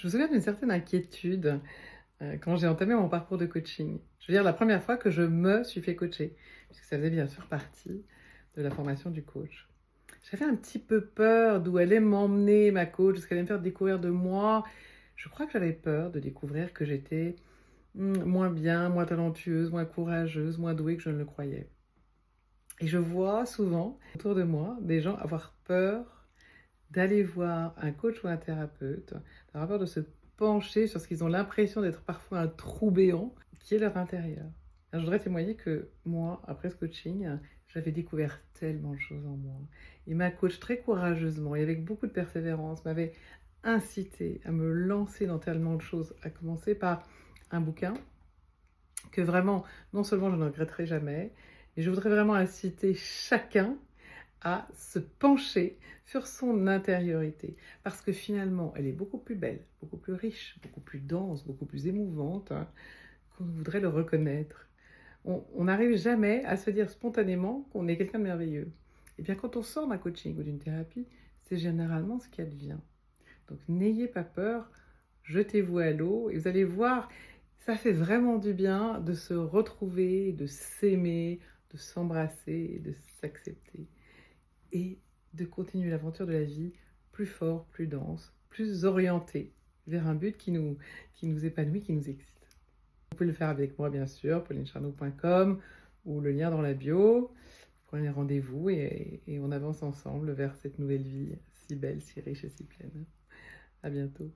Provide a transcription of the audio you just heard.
Je me souviens d'une certaine inquiétude quand j'ai entamé mon parcours de coaching. Je veux dire, la première fois que je me suis fait coacher, puisque ça faisait bien sûr partie de la formation du coach. J'avais un petit peu peur d'où allait m'emmener ma coach, de ce qu'elle allait me faire découvrir de moi. Je crois que j'avais peur de découvrir que j'étais moins bien, moins talentueuse, moins courageuse, moins douée que je ne le croyais. Et je vois souvent autour de moi des gens avoir peur d'aller voir un coach ou un thérapeute, d'avoir peur de se pencher sur ce qu'ils ont l'impression d'être parfois un trou béant qui est leur intérieur. Alors, je voudrais témoigner que moi, après ce coaching, j'avais découvert tellement de choses en moi. Et ma coach, très courageusement et avec beaucoup de persévérance, m'avait incité à me lancer dans tellement de choses, à commencer par un bouquin que vraiment, non seulement je ne regretterai jamais, mais je voudrais vraiment inciter chacun à se pencher sur son intériorité. Parce que finalement, elle est beaucoup plus belle, beaucoup plus riche, beaucoup plus dense, beaucoup plus émouvante qu'on voudrait le reconnaître. On n'arrive jamais à se dire spontanément qu'on est quelqu'un de merveilleux. Et bien quand on sort d'un coaching ou d'une thérapie, c'est généralement ce qui advient. Donc n'ayez pas peur, jetez-vous à l'eau et vous allez voir, ça fait vraiment du bien de se retrouver, de s'aimer, de s'embrasser et de s'accepter. Et de continuer l'aventure de la vie plus fort, plus dense, plus orienté vers un but qui nous épanouit, qui nous excite. Vous pouvez le faire avec moi, bien sûr, paulinecharnoux.com ou le lien dans la bio. Prenez rendez-vous et on avance ensemble vers cette nouvelle vie si belle, si riche et si pleine. À bientôt.